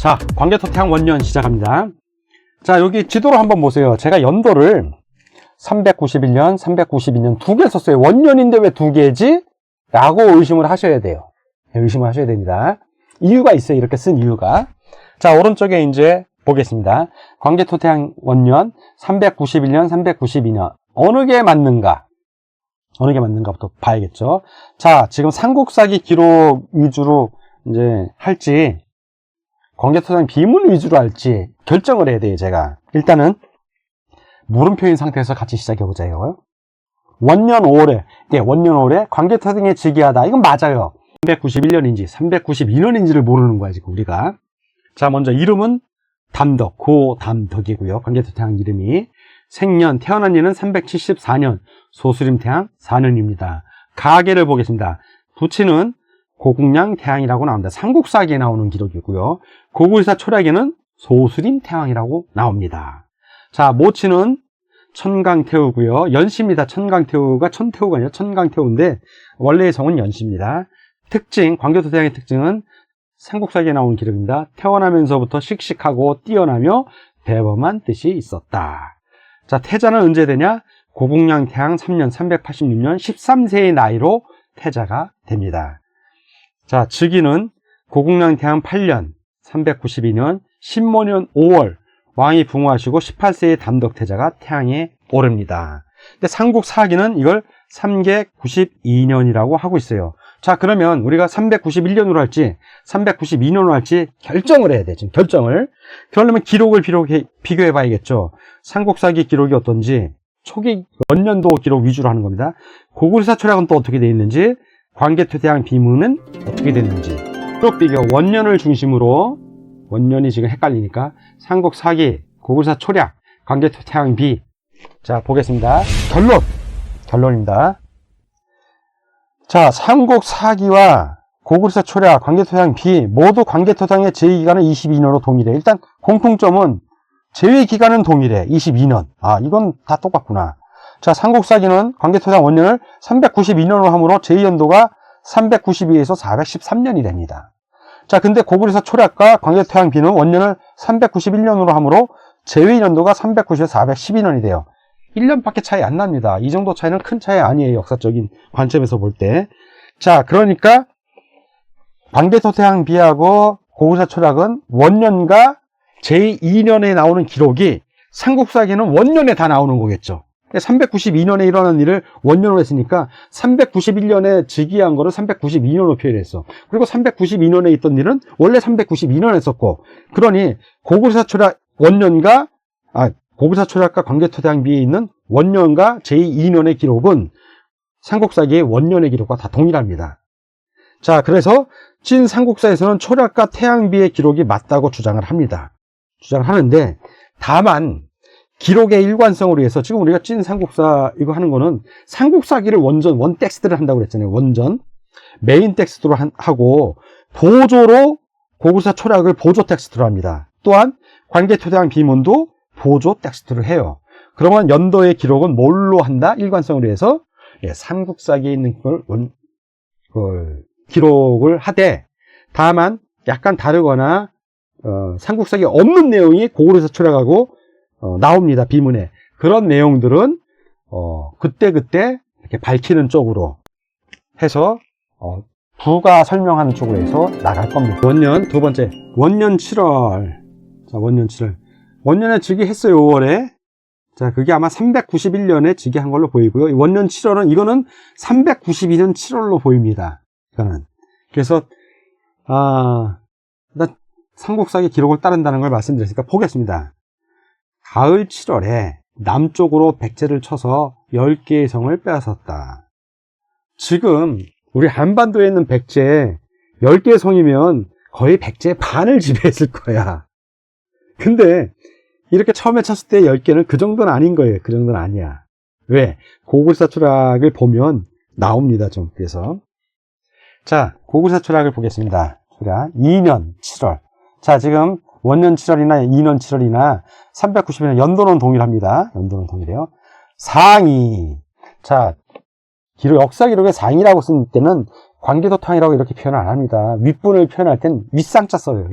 자, 광개토태양 원년 시작합니다. 자, 여기 지도를 한번 보세요. 제가 연도를 391년, 392년 두 개 썼어요. 원년인데 왜 두 개지? 라고 의심을 하셔야 돼요. 의심을 하셔야 됩니다. 이유가 있어요. 이렇게 쓴 이유가. 자, 오른쪽에 이제 보겠습니다. 광개토태양 원년 391년, 392년 어느 게 맞는가? 어느 게 맞는가부터 봐야겠죠. 자, 지금 삼국사기 기록 위주로 이제 할지 광개토태양 비문 위주로 할지 결정을 해야 돼요. 제가 일단은 물음표인 상태에서 같이 시작해 보자요. 원년 5월에 원년 5월에 광개토태양에 즉위하다. 이건 맞아요. 391년인지 392년인지를 모르는 거야 지금 우리가. 자, 먼저 이름은 담덕, 고담덕이고요. 광개토태양 이름이. 생년, 태어난 해는 374년, 소수림태양 4년입니다. 가계를 보겠습니다. 부친은 고국량태양이라고 나옵니다. 삼국사기에 나오는 기록이고요. 고구리사 초략에는 소수림태양이라고 나옵니다. 자, 모친은 천강태우고요. 연씨입니다. 천강태우가 천태우가 아니라 천강태우인데 원래의 성은 연씨입니다. 특징, 광개토태양의 특징은 삼국사기에 나오는 기록입니다. 태어나면서부터 씩씩하고 뛰어나며 대범한 뜻이 있었다. 자, 태자는 언제 되냐? 고국량태양 3년 386년 13세의 나이로 태자가 됩니다. 자, 즉위는 고국량태양 8년 392년 신모년 5월 왕이 붕어하시고 18세의 담덕태자가 태양에 오릅니다. 근데 삼국사기는 이걸 392년이라고 하고 있어요. 자, 그러면 우리가 391년으로 할지 392년으로 할지 결정을 해야 돼. 지금 결정을. 그러려면 기록을 비교해 봐야겠죠. 삼국사기 기록이 어떤지, 초기 원년도 기록 위주로 하는 겁니다. 고구리사 초략은 또 어떻게 되어 있는지, 광개토태양 비문은 어떻게 됐는지 쭉 비교. 원년을 중심으로, 원년이 지금 헷갈리니까 삼국사기, 고구리사 초략, 광개토태양 비. 자, 보겠습니다. 결론입니다. 자, 삼국사기와 고구리사 초략, 광개토태양 비 모두 광개토태양의 제위기간은 22년으로 동일해. 일단 공통점은 제위기간은 동일해. 22년. 아, 이건 다 똑같구나. 자, 삼국사기는 광개토태양 원년을 392년으로 하므로 제위연도가 392에서 413년이 됩니다. 자, 근데 고구리사 초략과 광개토태양 비는 원년을 391년으로 하므로 제위연도가 390에서 412년이 돼요. 1년밖에 차이 안 납니다. 이 정도 차이는 큰 차이 아니에요. 역사적인 관점에서 볼 때. 자, 그러니까 광개토태양 비하고 고구리사 초략은 원년과 제2년에 나오는 기록이 삼국사기는 원년에 다 나오는 거겠죠. 392년에 일어난 일을 원년으로 했으니까 391년에 즉위한 거를 392년으로 표현했어. 그리고 392년에 있던 일은 원래 392년에 했었고, 그러니 고구리사 초략 원년과 고구리사 초략과 광개토태양 비에 있는 원년과 제2년의 기록은 삼국사기의 원년의 기록과 다 동일합니다. 자, 그래서 찐 삼국사에서는 초략과 태양비의 기록이 맞다고 주장을 합니다. 주장을 하는데, 다만 기록의 일관성을 위해서 지금 우리가 찐 삼국사 이거 하는 거는 삼국사기를 원 텍스트를 한다고 그랬잖아요. 원전 메인 텍스트로 하고 보조로 고구리사 초략을 보조 텍스트로 합니다. 또한 광개토태양 비문도 보조 텍스트를 해요. 그러면 연도의 기록은 뭘로 한다? 일관성을 위해서 삼국사기에 있는 걸 기록을 하되, 다만 약간 다르거나 삼국사기에 없는 내용이 고구리사 초략하고 나옵니다. 비문에. 그런 내용들은 그때그때 이렇게 밝히는 쪽으로 해서 부가 설명하는 쪽으로 해서 나갈 겁니다. 원년 두 번째, 원년 7월. 자, 원년 7월. 원년에 즉위했어요. 5월에. 자, 그게 아마 391년에 즉위한 걸로 보이고요. 원년 7월은 이거는 392년 7월로 보입니다. 이거는. 그래서 일단 삼국사기 기록을 따른다는 걸 말씀드렸으니까 보겠습니다. 가을 7월에 남쪽으로 백제를 쳐서 10개의 성을 빼앗았다. 지금 우리 한반도에 있는 백제 10개의 성이면 거의 백제의 반을 지배했을 거야. 근데 이렇게 처음에 쳤을 때 10개는 그 정도는 아닌 거예요. 그 정도는 아니야. 왜? 고구리사 초략을 보면 나옵니다. 좀. 그래서 자, 고구리사 초략을 보겠습니다. 초략 2년 7월. 자, 지금 원년 7월이나 2년 7월이나 390년 연도는 동일합니다. 연도는 동일해요. 상이. 자, 역사 기록에 상이라고 쓴 때는 광개토탕이라고 이렇게 표현 안 합니다. 윗분을 표현할 땐 윗상자 써요.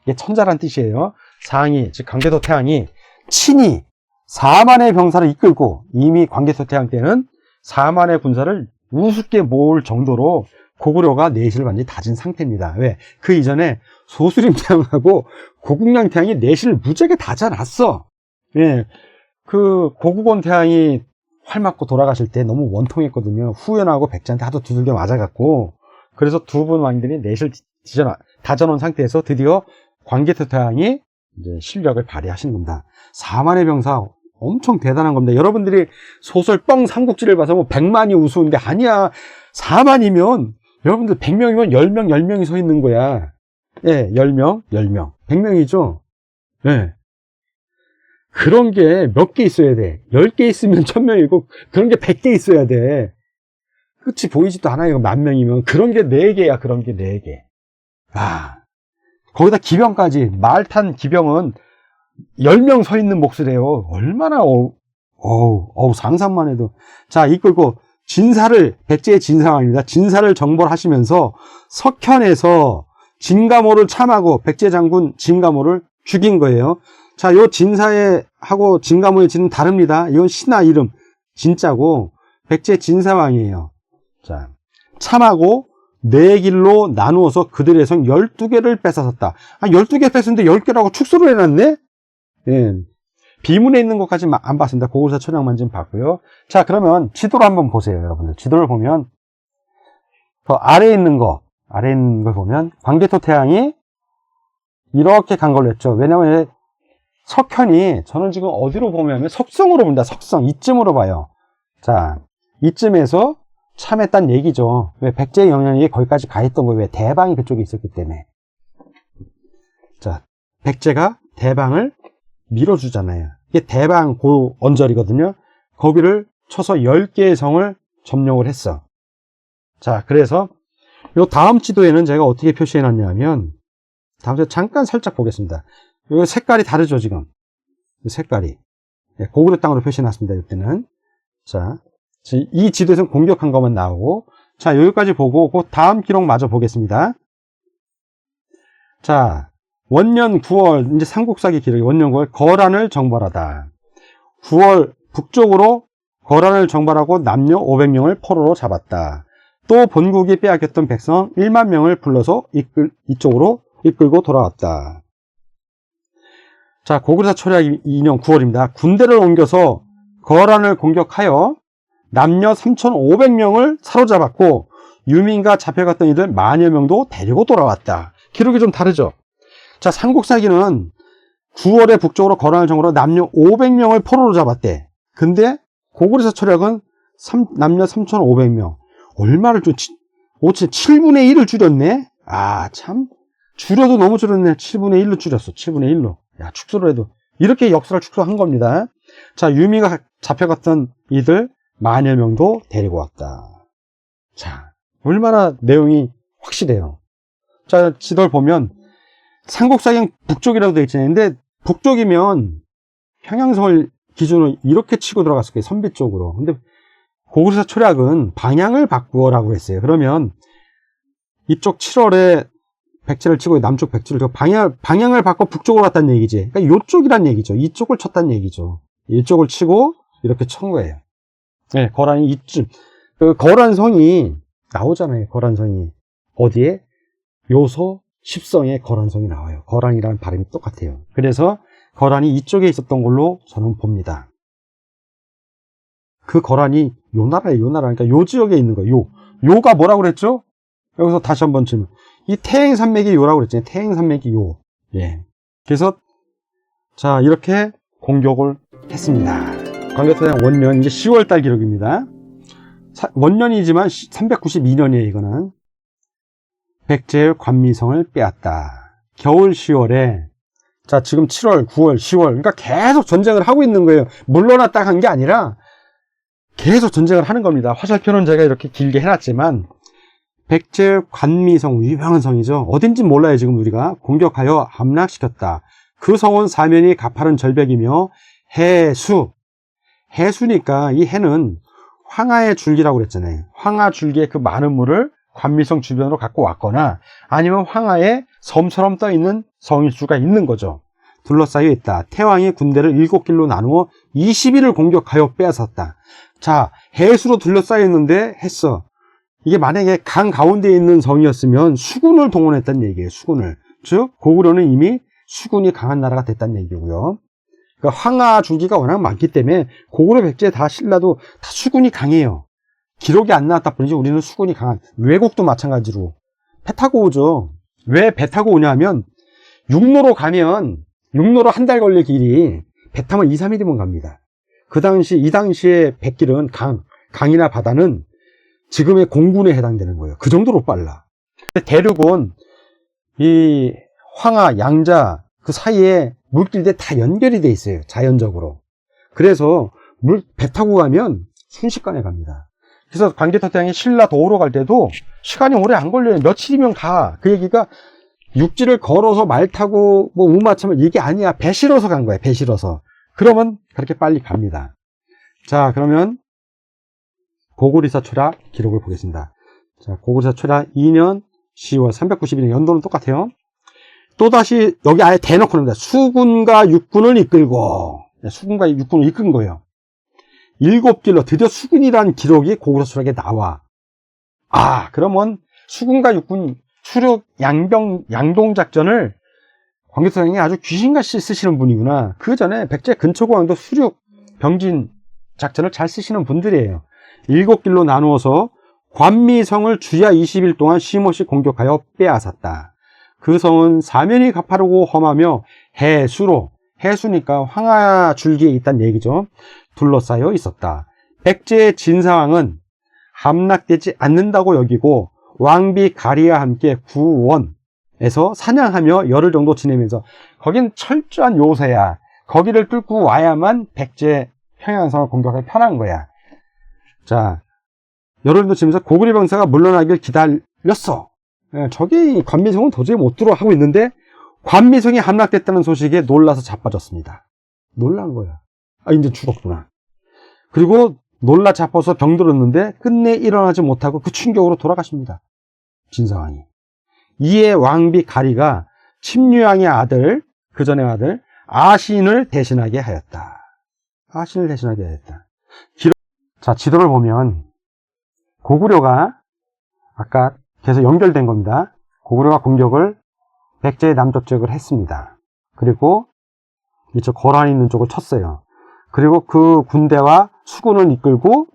이게 천자란 뜻이에요. 상이, 즉 광개토 태양이 친히 4만의 병사를 이끌고, 이미 광개토 태양 때는 4만의 군사를 우습게 모을 정도로 고구려가 내실을 완전히 다진 상태입니다. 왜? 그 이전에 소수림 태양하고 고국량 태양이 내실을 무지하게 다져놨어. 예. 그 고국원 태양이 활 맞고 돌아가실 때 너무 원통했거든요. 후연하고 백제한테 하도 두들겨 맞아갖고. 그래서 두 분 왕들이 내실 다져놓은 상태에서 드디어 광개토 태양이 이제 실력을 발휘하시는 겁니다. 4만의 병사 엄청 대단한 겁니다. 여러분들이 소설 뻥 삼국지를 봐서 뭐 100만이 우스운데 아니야. 4만이면 여러분들 100명이면 10명, 10명이 서 있는 거야. 예, 10명, 10명. 100명이죠? 예. 그런 게 몇 개 있어야 돼. 10개 있으면 1000명이고, 그런 게 100개 있어야 돼. 끝이 보이지도 않아요. 10,000명이면. 그런 게 4개야, 그런 게 4개. 아. 거기다 기병까지. 말 탄 기병은 10명 서 있는 몫이래요. 얼마나, 상상만 해도. 자, 이끌고, 백제의 진사왕입니다. 진사를 정벌하시면서 석현에서 진가모를 참하고 백제 장군 진가모를 죽인 거예요. 자, 요 진사하고 진가모의 진은 다릅니다. 이건 신하 이름, 진짜고, 백제 진사왕이에요. 자, 참하고 4길로 나누어서 그들의 성 12개를 뺏어섰다. 12개 뺏었는데 10개라고 축소를 해놨네? 예. 비문에 있는 것까지 안 봤습니다. 고구려사 천양만 좀 봤고요. 자, 그러면 지도를 한번 보세요, 여러분들. 지도를 보면, 그 아래에 있는 걸 보면, 광개토 태양이 이렇게 간 걸로 했죠. 왜냐면, 석현이, 저는 지금 어디로 보면, 석성으로 봅니다. 석성. 이쯤으로 봐요. 자, 이쯤에서 참했단 얘기죠. 왜 백제의 영향력이 거기까지 가 있던 거예요. 왜 대방이 그쪽에 있었기 때문에. 자, 백제가 대방을 밀어주잖아요. 이게 대방 고 언저리거든요. 거기를 쳐서 10개의 성을 점령을 했어. 자, 그래서 요 다음 지도에는 제가 어떻게 표시해 놨냐면, 다음 지도 잠깐 살짝 보겠습니다. 요 색깔이 다르죠, 지금. 색깔이. 고구려 땅으로 표시해 놨습니다, 이때는. 자, 이 지도에서는 공격한 것만 나오고, 자, 여기까지 보고, 그 다음 기록 마저 보겠습니다. 자, 원년 9월, 이제 삼국사기 기록이 원년 9월, 거란을 정벌하다. 9월 북쪽으로 거란을 정벌하고 남녀 500명을 포로로 잡았다. 또 본국이 빼앗겼던 백성 1만 명을 불러서 이쪽으로 이끌고 돌아왔다. 자, 고구려사 초략 2년 9월입니다. 군대를 옮겨서 거란을 공격하여 남녀 3,500명을 사로잡았고 유민과 잡혀갔던 이들 만여 명도 데리고 돌아왔다. 기록이 좀 다르죠? 자, 삼국사기는 9월에 북쪽으로 거란을 정벌하고 남녀 500명을 포로로 잡았대. 근데 고구려사 초략은 남녀 3,500명. 얼마를 7분의 1을 줄였네? 아, 참. 줄여도 너무 줄였네. 7분의 1로 줄였어. 7분의 1로. 야, 축소를 해도. 이렇게 역사를 축소한 겁니다. 자, 유미가 잡혀갔던 이들 만여 명도 데리고 왔다. 자, 얼마나 내용이 확실해요. 자, 지도를 보면 삼국사기는 북쪽이라고 되어 있잖아요. 근데 북쪽이면 평양성을 기준으로 이렇게 치고 들어갔을 거예요. 선비 쪽으로. 근데 고구려사 초략은 방향을 바꾸어라고 했어요. 그러면 이쪽 7월에 백제를 치고 남쪽 백제를 치고 방향을 바꿔 북쪽으로 갔다는 얘기지. 그러니까 이쪽이란 얘기죠. 이쪽을 쳤다는 얘기죠. 이쪽을 치고 이렇게 친 거예요. 네, 거란이 이쯤. 그 거란성이 나오잖아요. 거란성이. 어디에? 요소 10성에 거란성이 나와요. 거란이라는 발음이 똑같아요. 그래서 거란이 이쪽에 있었던 걸로 저는 봅니다. 그 거란이 요 나라예요. 요 나라. 그러니까 요 지역에 있는 거예요. 요가 뭐라고 그랬죠? 여기서 다시 한번 질문. 이 태행산맥이 요라고 그랬잖아요. 태행산맥이 요. 예. 그래서 자, 이렇게 공격을 했습니다. 광개토대왕 원년 이제 10월달 기록입니다. 원년이지만 392년이에요. 이거는 백제의 관미성을 빼앗다. 겨울 10월에 자, 지금 7월, 9월, 10월 그러니까 계속 전쟁을 하고 있는 거예요. 물러났다 한 게 아니라 계속 전쟁을 하는 겁니다. 화살표는 제가 이렇게 길게 해놨지만 백제의 관미성, 유명한 성이죠. 어딘지 몰라요. 지금 우리가 공격하여 함락시켰다. 그 성은 사면이 가파른 절벽이며 해수니까 이 해는 황하의 줄기라고 그랬잖아요. 황하 줄기에 그 많은 물을 관미성 주변으로 갖고 왔거나 아니면 황하에 섬처럼 떠 있는 성일수가 있는 거죠. 둘러싸여 있다. 태왕이 군대를 7길로 나누어 20일을 공격하여 빼앗았다. 자, 해수로 둘러싸여 있는데 했어. 이게 만약에 강 가운데에 있는 성이었으면 수군을 동원했다는 얘기예요. 수군을. 즉 고구려는 이미 수군이 강한 나라가 됐다는 얘기고요. 그러니까 황하 줄기가 워낙 많기 때문에 고구려 백제 다 신라도 다 수군이 강해요. 기록이 안 나왔다 뿐이지 우리는 수군이 강한. 외국도 마찬가지로 배 타고 오죠. 왜 배 타고 오냐면 육로로 가면 육로로 한 달 걸릴 길이 배 타면 2, 3일이면 갑니다. 이 당시에 백길은 강이나 바다는 지금의 공군에 해당되는 거예요. 그 정도로 빨라. 대륙은 이 황하, 양자 그 사이에 물길들이 다 연결이 돼 있어요. 자연적으로. 그래서 배 타고 가면 순식간에 갑니다. 그래서 광개토대왕이 신라 도우러 갈 때도 시간이 오래 안 걸려요. 며칠이면 가. 그 얘기가 육지를 걸어서 말 타고 뭐 우마차면 이게 아니야. 배 실어서 간 거야. 배 실어서. 그러면 그렇게 빨리 갑니다. 자, 그러면 고구려사 초라 기록을 보겠습니다. 자, 고구려사 초라 2년 10월 391년 연도는 똑같아요. 또다시 여기 아예 대놓고 납니다. 수군과 육군을 이끌고 수군과 육군을 이끈 거예요. 7길로 드디어 수군이라는 기록이 고구려사 초락에 나와. 아, 그러면 수군과 육군 수륙 양동작전을 광개토대왕이 아주 귀신같이 쓰시는 분이구나. 그 전에 백제 근초고왕도 수륙 병진 작전을 잘 쓰시는 분들이에요. 7길로 나누어서 관미성을 주야 20일 동안 쉼없이 공격하여 빼앗았다. 그 성은 사면이 가파르고 험하며 해수니까 황하 줄기에 있다는 얘기죠. 둘러싸여 있었다. 백제의 진사왕은 함락되지 않는다고 여기고 왕비 가리와 함께 구원에서 사냥하며 열흘 정도 지내면서 거긴 철저한 요새야. 거기를 뚫고 와야만 백제 평양성을 공격하기 편한 거야. 자, 열흘 정도 지내면서 고구려 병사가 물러나길 기다렸어. 저기 관미성은 도저히 못 들어 하고 있는데 관미성이 함락됐다는 소식에 놀라서 자빠졌습니다. 놀란 거야. 아, 이제 죽었구나. 그리고 놀라 자빠서 병들었는데 끝내 일어나지 못하고 그 충격으로 돌아가십니다. 진사왕이. 이에 왕비 가리가 침류왕의 아들, 그 전의 아들 아신을 대신하게 하였다. 아신을 대신하게 하였다. 자, 지도를 보면 고구려가 아까 계속 연결된 겁니다. 고구려가 공격을 백제의 남쪽 지역을 했습니다. 그리고 이쪽 거란이 있는 쪽을 쳤어요. 그리고 그 군대와 수군을 이끌고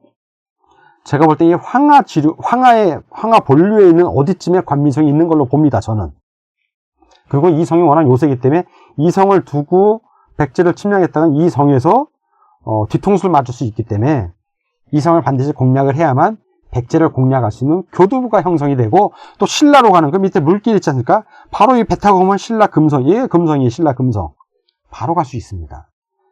제가 볼 때 이 황하 본류에 있는 어디쯤에 관미성이 있는 걸로 봅니다. 저는. 그리고 이 성이 워낙 요새이기 때문에 이 성을 두고 백제를 침략했다간 이 성에서 뒤통수를 맞을 수 있기 때문에 이 성을 반드시 공략을 해야만 백제를 공략할 수 있는 교두부가 형성이 되고 또 신라로 가는 그 밑에 물길 있지 않습니까? 바로 이 배 타고 오면 신라 금성, 이게 금성이에요. 신라 금성. 바로 갈 수 있습니다.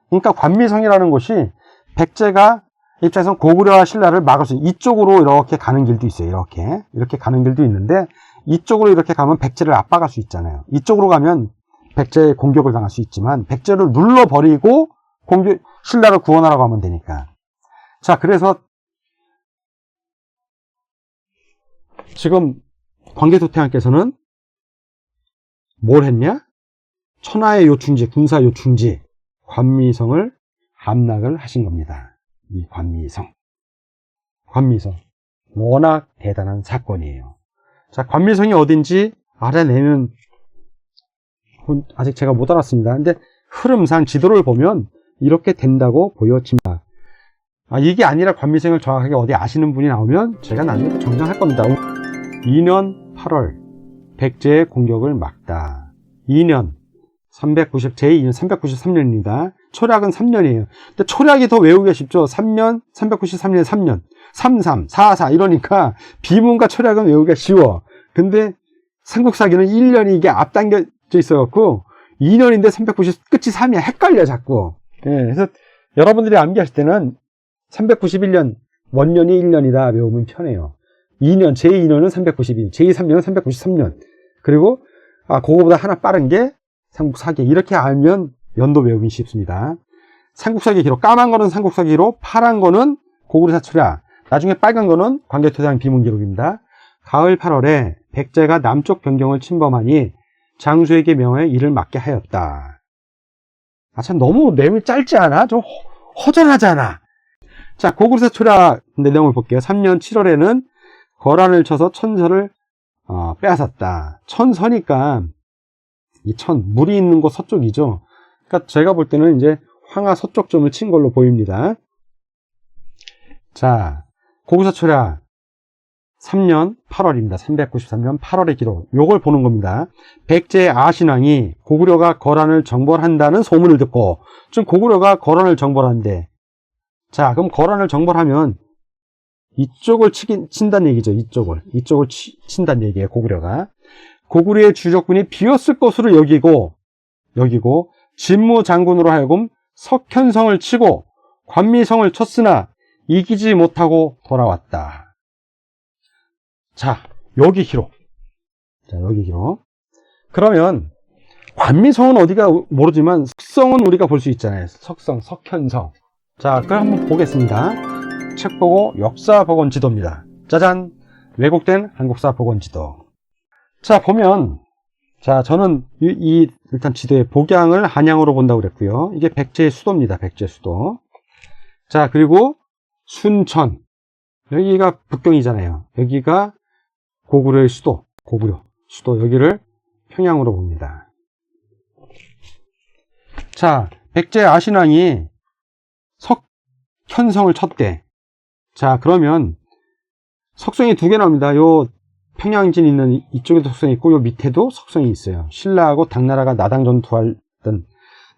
그러니까 관미성이라는 곳이 백제가 입장에서 고구려와 신라를 막을 수 있는 이쪽으로 이렇게 가는 길도 있어요. 이렇게 가는 길도 있는데 이쪽으로 이렇게 가면 백제를 압박할 수 있잖아요. 이쪽으로 가면 백제의 공격을 당할 수 있지만 백제를 눌러버리고 신라를 구원하라고 하면 되니까. 자, 그래서 지금 광개토대왕께서는 뭘 했냐? 천하의 요충지, 군사 요충지 관미성을 함락을 하신 겁니다. 이 관미성 워낙 대단한 사건이에요. 자, 관미성이 어딘지 알아내는 아직 제가 못 알았습니다. 근데 흐름상 지도를 보면 이렇게 된다고 보여집니다. 이게 아니라 관미성을 정확하게 어디 아시는 분이 나오면 제가 나중에 정정할 겁니다. 2년 8월 백제의 공격을 막다. 2년 제2년 393년입니다. 초략은 3년이에요. 근데 초략이 더 외우기가 쉽죠. 3년, 393년 3년, 33, 44 이러니까 비문과 초략은 외우기가 쉬워. 근데 삼국사기는 1년이 이게 앞당겨져 있어갖고 2년인데 390 끝이 3이야. 헷갈려 자꾸. 그래서 여러분들이 암기하실 때는 391년 원년이 1년이다 외우면 편해요. 2년, 제2년은 392년, 제3년은 393년. 그리고 그거보다 하나 빠른 게 삼국사기. 이렇게 알면 연도 외우기 쉽습니다. 삼국사기 기록, 까만 거는 삼국사기 기록, 파란 거는 고구려사 초략, 나중에 빨간 거는 광개토대왕 비문 기록입니다. 가을 8월에 백제가 남쪽 변경을 침범하니 장수에게 명하여 이를 맡게 하였다. 아, 참 너무 내용이 짧지 않아? 좀 허전하잖아. 자, 고구려사 초라 내용을 볼게요. 3년 7월에는 거란을 쳐서 천서를 빼앗았다. 천서니까 이 물이 있는 곳 서쪽이죠. 그러니까 제가 볼 때는 이제 황하 서쪽 점을 친 걸로 보입니다. 자, 고구려사 초라 3년 8월입니다. 393년 8월의 기록. 요걸 보는 겁니다. 백제의 아신왕이 고구려가 거란을 정벌한다는 소문을 듣고, 지금 고구려가 거란을 정벌한대. 자, 그럼 거란을 정벌하면 이쪽을 친다는 얘기죠. 이쪽을 친다는 얘기예요. 고구려가. 고구려의 주력군이 비었을 것으로 여기고 진무장군으로 하여금 석현성을 치고 관미성을 쳤으나 이기지 못하고 돌아왔다. 자, 여기 기록. 그러면 관미성은 어디가 모르지만 석성은 우리가 볼 수 있잖아요. 석성, 석현성. 자, 그럼 한번 보겠습니다. 책 보고 역사 복원 지도입니다. 짜잔! 왜곡된 한국사 복원 지도. 자, 보면, 자, 저는 일단 지도의 복양을 한양으로 본다고 그랬고요. 이게 백제의 수도입니다. 백제 수도. 자, 그리고 순천. 여기가 북경이잖아요. 여기가 고구려의 수도, 고구려 수도. 여기를 평양으로 봅니다. 자, 백제 아신왕이 석현성을 쳤대. 자, 그러면 석성이 두 개 나옵니다. 요 평양진 있는 이쪽에도 석성이 있고 요 밑에도 석성이 있어요. 신라하고 당나라가 나당 전투할 땐,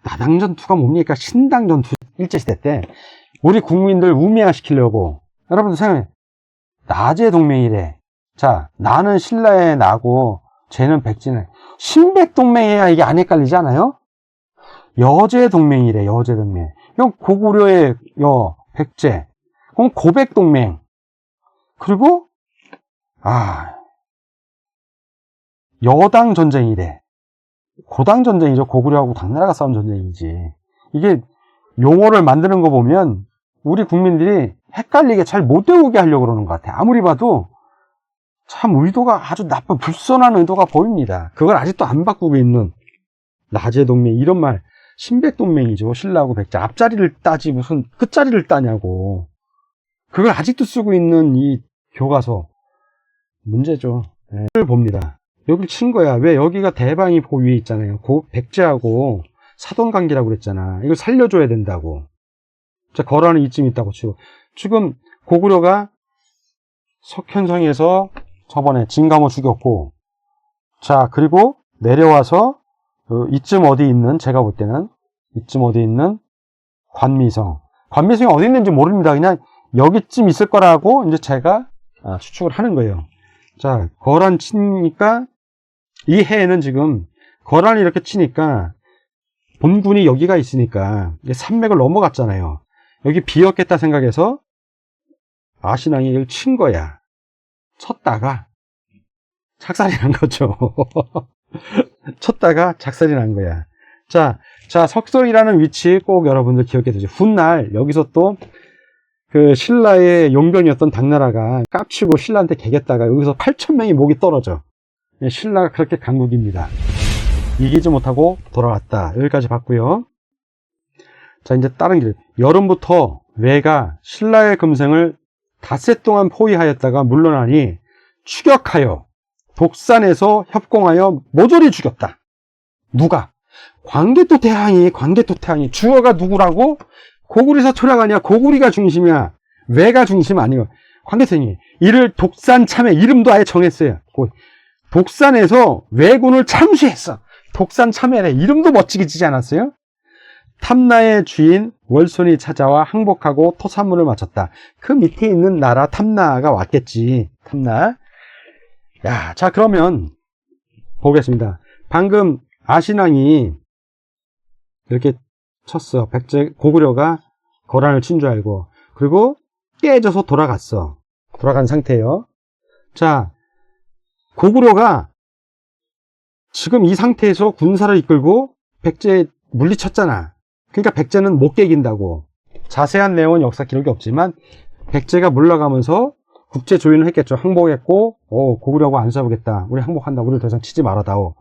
나당 전투가 뭡니까? 신당 전투 일제시대 때 우리 국민들 우매화시키려고, 여러분들 생각해, 나제 동맹이래. 자, 나는 신라의 나고 쟤는 백제네. 신백 동맹이야. 이게 안 헷갈리지 않아요? 여제 동맹이래. 여제 동맹. 이건 고구려의 백제. 그럼 고백 동맹. 그리고 여당 전쟁이래. 고당 전쟁이죠. 고구려하고 당나라가 싸운 전쟁이지. 이게 용어를 만드는 거 보면 우리 국민들이 헷갈리게 잘 못 외우게 하려고 그러는 것 같아. 아무리 봐도 참 의도가 아주 나쁜, 불선한 의도가 보입니다. 그걸 아직도 안 바꾸고 있는 나제 동맹, 이런 말. 신백 동맹이죠. 신라하고 백제. 앞자리를 따지 무슨 끝자리를 따냐고. 그걸 아직도 쓰고 있는 이 교과서. 문제죠. 네. 이걸 봅니다. 여기를 친 거야. 왜? 여기가 대방이 위에 있잖아요. 백제하고 사돈관계라고 그랬잖아. 이걸 살려줘야 된다고. 자, 거란은 이쯤 있다고 치고. 지금 고구려가 석현성에서 저번에 진감호 죽였고, 자, 그리고 내려와서 이쯤 어디 있는, 제가 볼 때는 이쯤 어디 있는 관미성. 관미성이 어디 있는지 모릅니다. 그냥 여기쯤 있을 거라고 이제 제가 추측을 하는 거예요. 자, 거란 치니까 이 해에는 지금 거란이 이렇게 치니까 본군이 여기가 있으니까 산맥을 넘어갔잖아요. 여기 비었겠다 생각해서 아신왕이 이걸 친 거야. 쳤다가 작살이 난 거죠. 쳤다가 작살이 난 거야. 자, 석솔이라는 위치 꼭 여러분들 기억해 두세요. 훗날 여기서 또 그 신라의 용병이었던 당나라가 깝치고 신라한테 개겼다가 여기서 8,000명이 목이 떨어져. 신라가 그렇게 강국입니다. 이기지 못하고 돌아왔다. 여기까지 봤고요. 자, 이제 다른 길. 여름부터 왜가 신라의 금생을 닷새 동안 포위하였다가 물러나니 추격하여 독산에서 협공하여 모조리 죽였다. 누가? 광개토태항이 주어가 누구라고? 고구려사 초라가 아니야. 고구리가 중심이야. 왜가 중심 아니고 광개토태항이 이를 독산 참회, 이름도 아예 정했어요. 독산에서 왜군을 참수했어. 독산 참회래. 이름도 멋지게 지지 않았어요? 탐나의 주인 월손이 찾아와 항복하고 토산문을 마쳤다. 그 밑에 있는 나라 탐나가 왔겠지. 탐나. 야, 자, 그러면 보겠습니다. 방금 아신왕이 이렇게 쳤어. 고구려가 거란을 친 줄 알고. 그리고 깨져서 돌아갔어. 돌아간 상태예요. 자, 고구려가 지금 이 상태에서 군사를 이끌고 백제 물리쳤잖아. 그러니까 백제는 못 깨긴다고. 자세한 내용은 역사 기록이 없지만 백제가 물러가면서 국제 조인을 했겠죠. 항복했고, 고구려하고 안 싸우겠다. 우리 항복한다. 우리를 더 이상 치지 말아다오.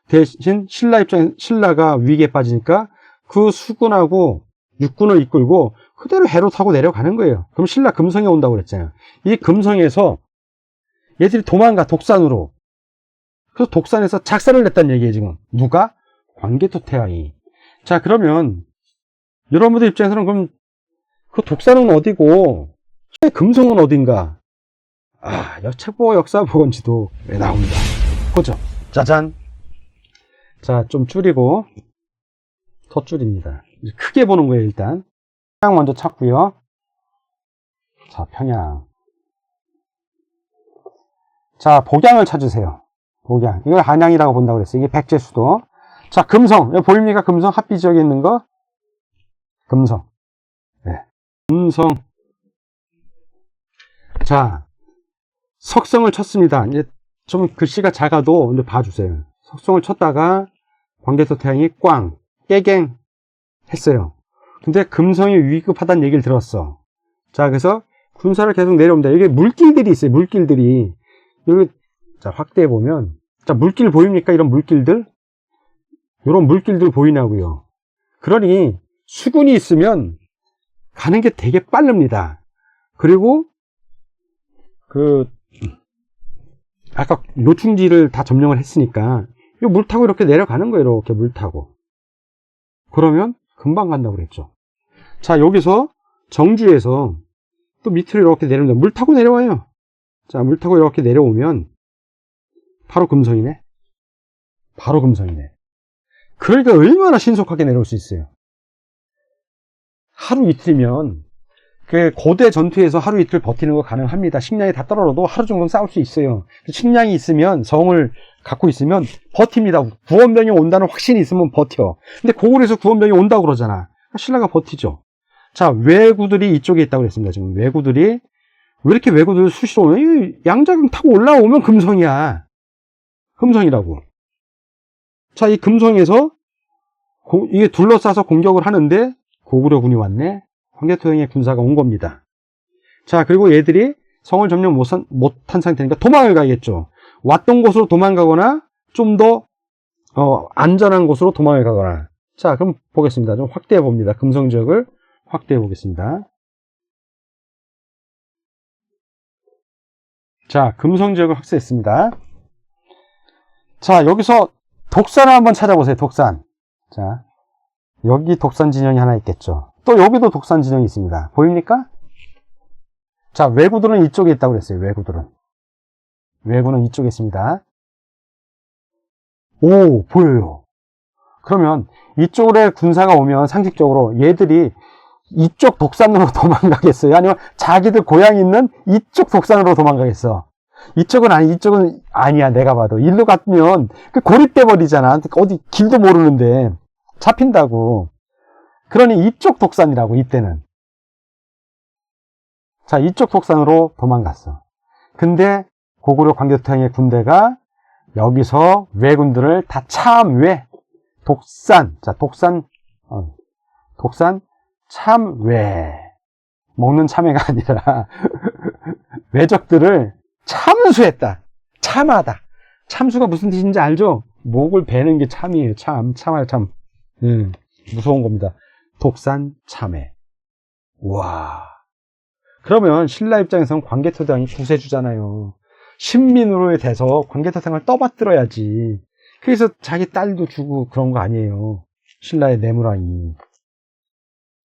대신 신라가 위기에 빠지니까 그 수군하고 육군을 이끌고 그대로 해로 타고 내려가는 거예요. 그럼 신라 금성에 온다고 그랬잖아요. 이 금성에서 얘들이 도망가, 독산으로. 그래서 독산에서 작사를 냈다는 얘기예요, 지금. 누가? 광개토태왕이. 자, 그러면 여러분들 입장에서는 그럼 그 독산은 어디고 금성은 어딘가? 최고 역사 보건지도에 나옵니다. 보죠. 짜잔. 자, 좀 줄이고 더 줄입니다. 크게 보는 거예요, 일단. 평양 먼저 찾고요. 자, 평양. 자, 복양을 찾으세요. 복양. 이걸 한양이라고 본다고 그랬어요. 이게 백제 수도. 자, 금성. 여기 보입니까? 금성 합비 지역에 있는 거? 금성. 네. 금성. 자, 석성을 쳤습니다. 이제 좀 글씨가 작아도 근데 봐주세요. 석성을 쳤다가 광개토태왕이 깨갱 했어요. 근데 금성이 위급하다는 얘기를 들었어. 자, 그래서 군사를 계속 내려옵니다. 여기 물길들이 있어요. 물길들이. 여기, 자, 확대해 보면, 자, 물길 보입니까? 이런 물길들? 이런 물길들 보이냐고요. 그러니 수군이 있으면 가는 게 되게 빠릅니다. 그리고 아까 노충지를 다 점령을 했으니까 물 타고 이렇게 내려가는 거예요. 이렇게 물 타고. 그러면 금방 간다고 그랬죠. 자, 여기서 정주에서 또 밑으로 이렇게 내려옵니다. 물 타고 내려와요. 자, 물 타고 이렇게 내려오면 바로 금성이네. 바로 금성이네. 그러니까 얼마나 신속하게 내려올 수 있어요. 하루 이틀이면 그 고대 전투에서 하루 이틀 버티는 거 가능합니다. 식량이 다 떨어져도 하루 정도는 싸울 수 있어요. 식량이 있으면, 성을 갖고 있으면 버팁니다. 구원병이 온다는 확신이 있으면 버텨. 근데 고구려에서 구원병이 온다고 그러잖아. 신라가 버티죠. 자, 왜구들이 이쪽에 있다고 그랬습니다. 지금 왜구들이 왜 이렇게 왜구들 수시로 오면 양자강 타고 올라오면 금성이야. 금성이라고. 자, 이 금성에서 이게 둘러싸서 공격을 하는데 고구려군이 왔네. 광개토형의 군사가 온 겁니다. 자, 그리고 얘들이 성을 점령 못한 상태니까 도망을 가겠죠. 왔던 곳으로 도망가거나 좀 더 안전한 곳으로 도망을 가거나. 자, 그럼 보겠습니다. 좀 확대해 봅니다. 금성 지역을 확대해 보겠습니다. 자, 금성 지역을 확대했습니다. 자, 여기서 독산을 한번 찾아보세요. 독산. 자, 여기 독산 진영이 하나 있겠죠. 또 여기도 독산 진영이 있습니다. 보입니까? 자, 왜구들은 이쪽에 있다고 그랬어요. 왜구는 이쪽에 있습니다. 오, 보여요. 그러면 이쪽에 군사가 오면 상식적으로 얘들이 이쪽 독산으로 도망가겠어요? 아니면 자기들 고향이 있는 이쪽 독산으로 도망가겠어? 이쪽은 아니야. 내가 봐도 일로 갔으면 고립돼 버리잖아. 어디 길도 모르는데 잡힌다고. 그러니 이쪽 독산이라고, 이때는. 자, 이쪽 독산으로 도망갔어. 근데 고구려 광개토태왕의 군대가 여기서 왜군들을 다 참외, 독산, 자, 독산 참외. 먹는 참외가 아니라 왜적들을 참수했다. 참하다. 참수가 무슨 뜻인지 알죠? 목을 베는 게 참이에요. 참할 참. 무서운 겁니다. 독산 참외. 와. 그러면 신라 입장에서는 광개토대왕이 구세주잖아요. 신민으로 돼서 광개토대왕을 떠받들어야지. 그래서 자기 딸도 주고 그런 거 아니에요. 신라의 내무랑이.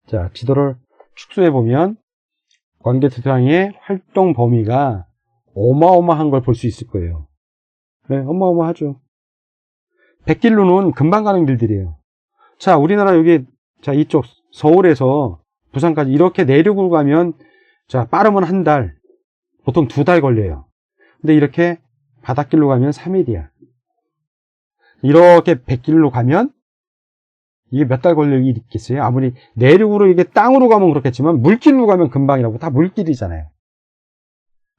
자, 지도를 축소해보면 광개토대왕의 활동 범위가 어마어마한 걸 볼 수 있을 거예요. 네, 어마어마하죠. 백길로는 금방 가는 길들이에요. 자, 우리나라 여기, 자, 이쪽 서울에서 부산까지 이렇게 내륙으로 가면, 자, 빠르면 한 달, 보통 2달 걸려요. 근데 이렇게 바닷길로 가면 3일이야. 이렇게 백길로 가면 이게 몇 달 걸려 있겠어요? 아무리 내륙으로 이게 땅으로 가면 그렇겠지만 물길로 가면 금방이라고. 다 물길이잖아요.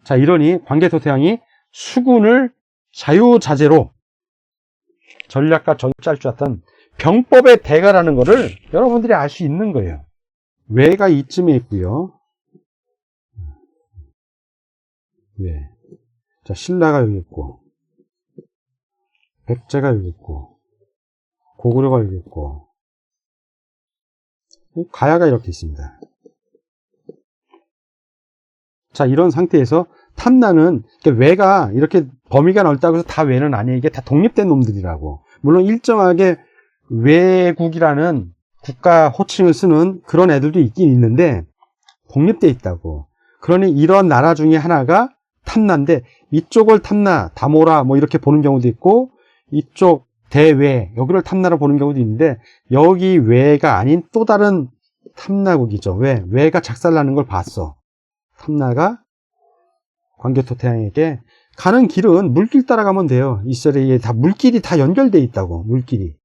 자, 이러니 광개토대왕이 수군을 자유자재로 전략과 짤 줄 알았던 병법의 대가라는 거를 여러분들이 알 수 있는 거예요. 왜가 이쯤에 있고요. 외. 자, 신라가 여기 있고, 백제가 여기 있고, 고구려가 여기 있고, 가야가 이렇게 있습니다. 자, 이런 상태에서 탐나는, 외가 이렇게 범위가 넓다고 해서 다 외는 아니에요. 이게 다 독립된 놈들이라고. 물론 일정하게 외국이라는 국가 호칭을 쓰는 그런 애들도 있긴 있는데, 독립돼 있다고. 그러니 이런 나라 중에 하나가 탐나인데, 이쪽을 탐나, 다모라 뭐 이렇게 보는 경우도 있고, 이쪽 대외, 여기를 탐나로 보는 경우도 있는데, 여기 외가 아닌 또 다른 탐나국이죠. 왜? 외가 작살나는 걸 봤어. 탐나가 광개토 태양에게 가는 길은 물길 따라가면 돼요. 이 시절에 다 물길이 다 연결돼 있다고. 물길이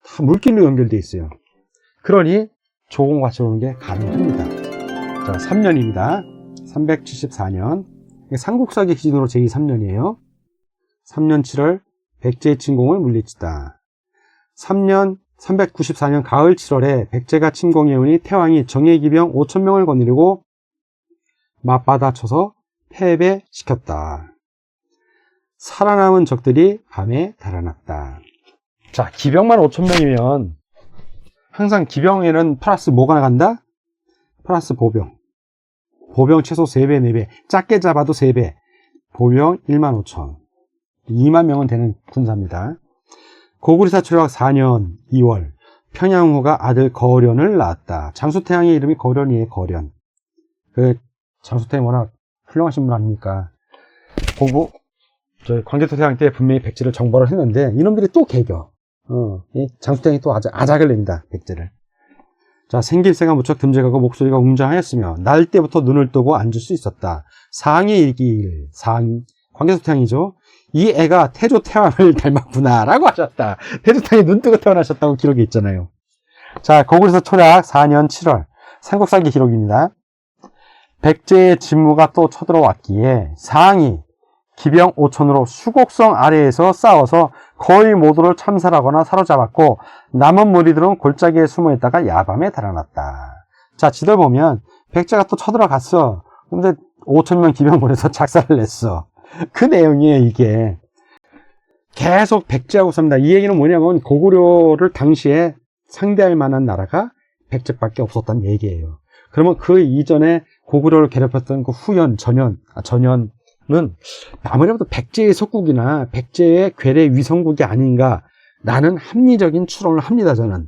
다 물길로 연결돼 있어요. 그러니 조공같이 오는 게 가능합니다. 자, 3년입니다. 374년 삼국사기 기준으로 제3년이에요. 3년 7월 백제의 침공을 물리치다. 3년 394년 가을 7월에 백제가 침공해오니 태왕이 정예기병 5,000명을 거느리고 맞받아쳐서 패배시켰다. 살아남은 적들이 밤에 달아났다. 자, 기병만 5,000명이면 항상 기병에는 플러스 뭐가 간다? 플러스 보병. 보병 최소 3배, 4배. 작게 잡아도 3배. 보병 15,000. 2만 명은 되는 군사입니다. 고구려사 출약 4년 2월 평양후가 아들 거련을 낳았다. 장수태양의 이름이 거련이에요. 거련. 그 장수태양이 워낙 훌륭하신 분 아닙니까? 광개토 태양 때 분명히 백제를 정벌을 했는데 이놈들이 또 개겨. 장수태양이 또 아작을 냅니다. 백제를. 자, 생길새가 무척 듬직하고 목소리가 웅장하였으며 날 때부터 눈을 뜨고 앉을 수 있었다. 상이 일기일 광개토 태양이죠. 이 애가 태조 태왕을 닮았구나라고 하셨다. 태조 태왕이 눈 뜨고 태어나셨다고 기록이 있잖아요. 자, 고구려사 초략 4년 7월 삼국사기 기록입니다. 백제의 진무가 또 쳐들어왔기에 상이 기병 5,000으로 수곡성 아래에서 싸워서 거의 모두를 참살하거나 사로잡았고 남은 무리들은 골짜기에 숨어있다가 야밤에 달아났다. 자, 지도를 보면 백제가 또 쳐들어갔어. 근데 5,000명 기병 보내서 작살을 냈어. 그 내용이에요. 이게 계속 백제하고 삽니다. 이 얘기는 뭐냐면 고구려를 당시에 상대할 만한 나라가 백제밖에 없었다는 얘기예요. 그러면 그 이전에 고구려를 괴롭혔던 그 후연, 전연은 아무래도 백제의 속국이나 백제의 괴뢰 위성국이 아닌가라는 합리적인 추론을 합니다. 저는.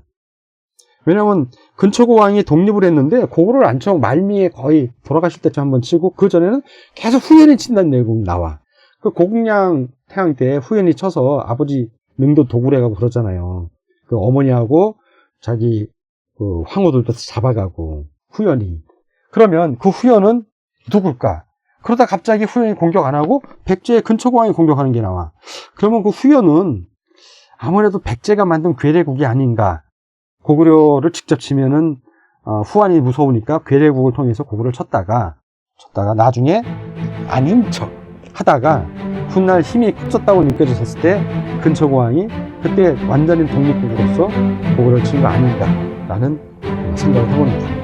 왜냐하면 근초고 왕이 독립을 했는데 고구려를 안 쳐. 말미에 거의 돌아가실 때쯤 한번 치고 그 전에는 계속 후연이 친다는 내용이 나와. 그 고국량 태양 때 후연이 쳐서 아버지 능도 도굴해 가고 그러잖아요. 그 어머니하고 자기 그 황후들도 잡아가고 후연이. 그러면 그 후연은 누굴까? 그러다 갑자기 후연이 공격 안 하고 백제의 근초고 왕이 공격하는 게 나와. 그러면 그 후연은 아무래도 백제가 만든 괴뢰국이 아닌가. 고구려를 직접 치면은 후한이 무서우니까 괴뢰국을 통해서 고구려를 쳤다가 나중에 아닌 척 하다가 훗날 힘이 커졌다고 느껴졌을 때 근초고 왕이 그때 완전히 독립국으로서 고구려를 친 거 아닌가라는 생각을 해봅니다.